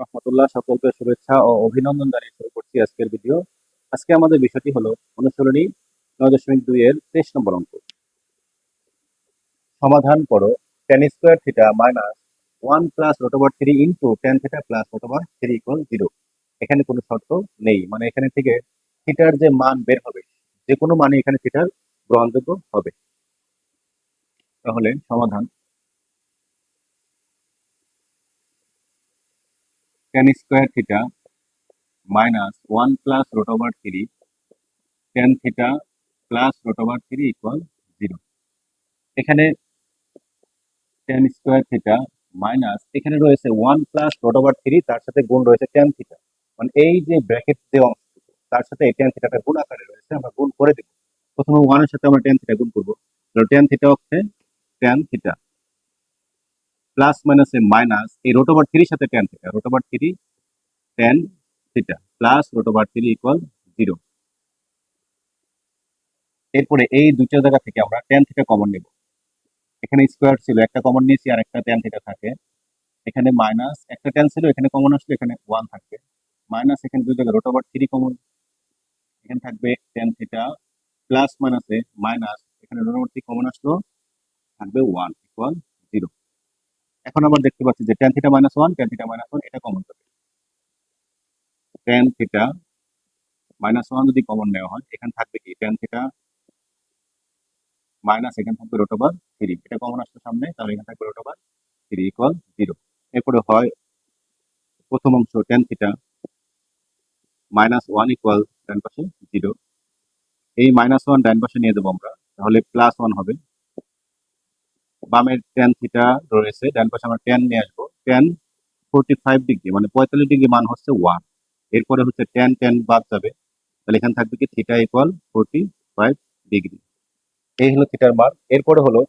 রহমতুল্লাহ, সকলকে শুভেচ্ছা ও অভিনন্দন জানিয়ে শুরু করছি আজকের ভিডিও। আজকে আমাদের বিষয়টি হলো অনুশীলনী 9.2 এর 23 নম্বর অঙ্ক। সমাধান করো tan square theta minus 1 plus root over 3 into tan theta plus root over 3 equal 0। এখানে কোনো শর্ত নেই, মানে এখানে থেকে থিটার যে মান বের হবে যে কোনো মানে এখানে থিটার গ্রহণযোগ্য হবে। তাহলে সমাধান tan square theta minus 1 plus root over 3 tan theta plus root over 3 equal 0। এখানে tan স্কয়ার থিটা মাইনাস এখানে রয়েছে 1 প্লাস রুট ওভার 3, তার সাথে গুণ রয়েছে tan থিটা, মানে এই যে ব্র্যাকেট যে অংশ তার সাথে এই tan থিটাটা গুণ আকারে রয়েছে, আমরা গুণ করে দেব। প্রথমে 1 এর সাথে আমরা tan থিটা গুণ করব, তাহলে tan থিটা হচ্ছে tan থিটা প্লাস মাইনাসে মাইনাস এই রুট ওভার 3 এর সাথে tan theta, root over 3 tan theta plus root over 3 equal 0। এরপরে এই দুটো জায়গা থেকে আমরা tan থিটা কমন নেব। এখানে স্কয়ার ছিল, একটা কমন নিয়েছি, আর একটা tan থিটা থাকে। এখানে মাইনাস একটা tan ছিল, এখানে কমন আসলে এখানে 1 থাকবে। মাইনাস এখানে দুই জায়গায় রুট ওভার 3 কমন, এখানে থাকবে tan থিটা প্লাস মাইনাসে মাইনাস এখানে রুট ওভার 3 কমন আসলো, থাকবে 1 ইকুয়াল 0। এখন আবার দেখতে পাচ্ছি যে tan theta minus 1 tan theta minus 1 এটা কমন যাবে। tan থিটা মাইনাস 1 যদি কমন নেওয়া হয় এখানে থাকবে কি tan থিটা মাইনাস এখানে থাকবে রুট ওভার 3, এটা কমন আসছে সামনে, তাহলে এখানে থাকবে রুট ওভার 3 ইকুয়াল 0। এরপরে হয় প্রথম অংশ tan থিটা মাইনাস 1 ইকুয়াল ডান পাশে 0, এই মাইনাস 1 ডান পাশে নিয়ে দেবো আমরা, তাহলে প্লাস 1 হবে। বামের tan থিটা রয়েছে, ডান পাশে আমরা tan নিয়ে আসবো, tan 45 ডিগ্রি মানে 45 ডিগ্রি মান হচ্ছে 1। এরপরে হচ্ছে tan বাদ যাবে, তাহলে এখানে থাকবে কি থিটা ইকুয়াল 45 ডিগ্রি। এই হলো থিটার মান। এরপরে হলো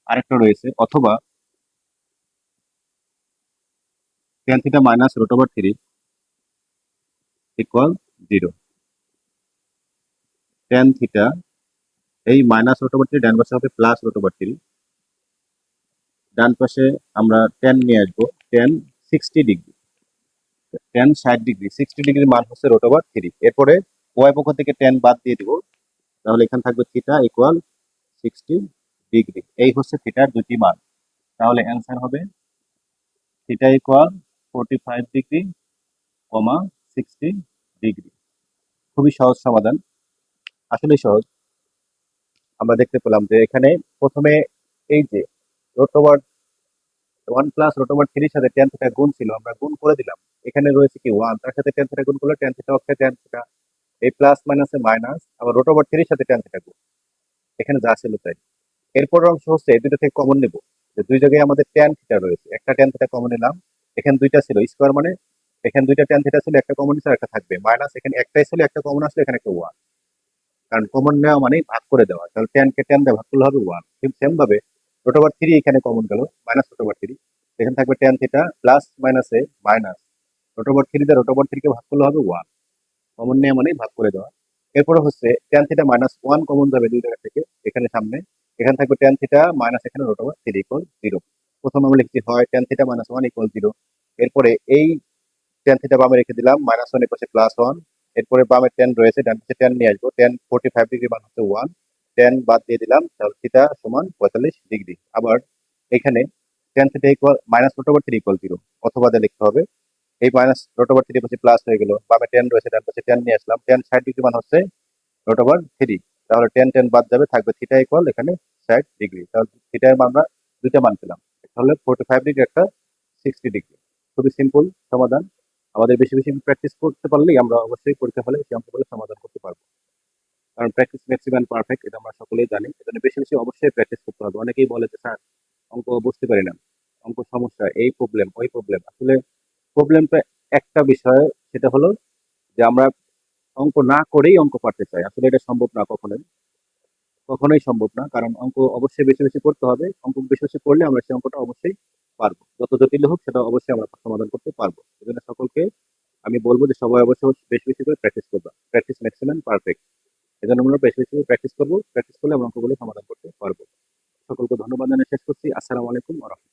আরেকটা রয়েছে, অথবা tan theta minus root over 3 equal 0। tan theta এই মাইনাস রুট ওভার 3 ডান পাশে হবে প্লাস রুট ওভার 3, ডান পাশে আমরা tan নিয়ে আসবো, tan 60 ডিগ্রি, tan 60 ডিগ্রি, 60 ডিগ্রির মান হচ্ছে রুট ওভার 3। এরপরে ওয়াই পক্ষ থেকে tan বাদ দিয়ে দিব, তাহলে এখানে থাকবে থিটা ইকুয়াল 60 ডিগ্রি। এই হচ্ছে থিটার দুটি মান। তাহলে অ্যান্সার হবে থিটা ইকুয়াল 45 ডিগ্রি কমা 60 ডিগ্রি। খুবই সহজ সমাধান, আসলে সহজ। আমরা দেখতে পেলাম যে এখানে প্রথমে এই যে root over 1 plus root over 3 সাথে tan থিটা গুণ ছিল, আমরা গুণ করে দিলাম। এখানে রয়েছে কি 1, তার সাথে tan থিটা গুণ করলে tan থিটা হচ্ছে tan থিটা, এই প্লাস মাইনাসে মাইনাস, আবার রুট ওভার 3 সাথে tan থিটা গুণ, এখানে যা ছিল তাই। এরপরের অংশ হচ্ছে এই দুটো থেকে কমন নেব, যে দুই জায়গায় আমাদের tan থিটা রয়েছে, একটা tan থিটা কমন নিলাম, এখানে দুইটা ছিল স্কয়ার, মানে এখানে দুইটা tan থিটা ছিল, একটা কমন নিচ্ছে আর একটা থাকবে মাইনাস, এখানে একটাই ছিল, একটা কমন আসলে এখানে একটা 1, কারণ কমন নেওয়া মানে ভাগ করে দেওয়া, তাহলে tan কে tan দিয়ে ভাগ করলে হবে 1। ঠিক সেম ভাবে রুট ওভার 3 এখানে কমন গেল, মাইনাস রুট ওভার 3, এখানে থাকবে tan থিটা প্লাস মাইনাসে মাইনাস রুট ওভার 3 দিয়ে রুট ওভার 3 কে ভাগ করলে হবে 1, কমন নেওয়া মানে ভাগ করে দেওয়া। এরপরে হচ্ছে tan থিটা মাইনাস 1 কমন যাবে দুই জায়গা থেকে, এখানে সামনে এখানে থাকবে tan থিটা মাইনাস এখানে রুট ওভার 3 ইকুয়াল 0। প্রথম আমরা লিখছি হয় tan থিটা মাইনাস 1 ইকুয়াল 0। এরপরে এই tan থিটা বামে রেখে দিলাম, মাইনাস 1 এর পাশে প্লাস 1। এরপরে বামে tan রয়েছে, ডান পাশে tan নিয়ে আসবো, tan 45 ডিগ্রি মান হচ্ছে 1, tan বাদ দিয়ে দিলাম, তাহলে থিটা সমান 45 ডিগ্রি। আবার এখানে tan theta equal minus root over 3 equal 0, অথবা দিয়ে লিখতে হবে। এই মাইনাস রুট ওভার 3 পাশে প্লাস হয়ে গেল, বামে tan রয়েছে, ডান পাশে tan নিয়ে আসলাম, tan 60 ডিগ্রি মান হচ্ছে রুট ওভার 3, তাহলে tan বাদ যাবে, থাকবে থিটা ইকুয়াল এখানে 60 ডিগ্রি। তাহলে থিটার মান আমরা দুইটা মান পেলাম, একটা হলো 45 ডিগ্রি, একটা 60 ডিগ্রি। খুবই সিম্পল সমাধান। আমাদের বেশি বেশি প্র্যাকটিস করতে পারলেই আমরা অবশ্যই পরীক্ষা হলে সেই অঙ্কগুলো সমাধান করতে পারবো, কারণ প্র্যাকটিস মেক্স ম্যান পারফেক্ট, এটা আমরা সকলেই জানি। এজন্য বেশি বেশি অবশ্যই প্র্যাকটিস করতে হবে। অনেকেই বলে যে স্যার অঙ্ক বুঝতে পারি না, অঙ্ক সমস্যা, এই প্রবলেম ওই প্রবলেম। আসলে প্রবলেমটা একটা বিষয়, সেটা হলো যে আমরা অঙ্ক না করেই অঙ্ক পারতে চাই, আসলে এটা সম্ভব না, কখনোই কখনোই সম্ভব না। কারণ অঙ্ক অবশ্যই বেশি বেশি করতে হবে, অঙ্ক বেশি বেশি করলে আমরা সেই অঙ্কটা অবশ্যই পারবো, যত জটিল হোক সেটা অবশ্যই আমরা সমাধান করতে পারবো। এজন্য সকলকে আমি বলবো যে সবাই অবশ্যই বেশি বেশি করে প্র্যাকটিস করবা, প্র্যাকটিস ম্যাক্সিমাম পারফেক্ট। এজন্য আমরা বেশি বেশি করে প্র্যাকটিস করবো, প্র্যাকটিস করলে আমরা অঙ্কগুলো সমাধান করতে পারবো। সকলকে ধন্যবাদ জানিয়ে শেষ করছি। আসসালামু আলাইকুম ওয়া রাহমাতুল্লাহ।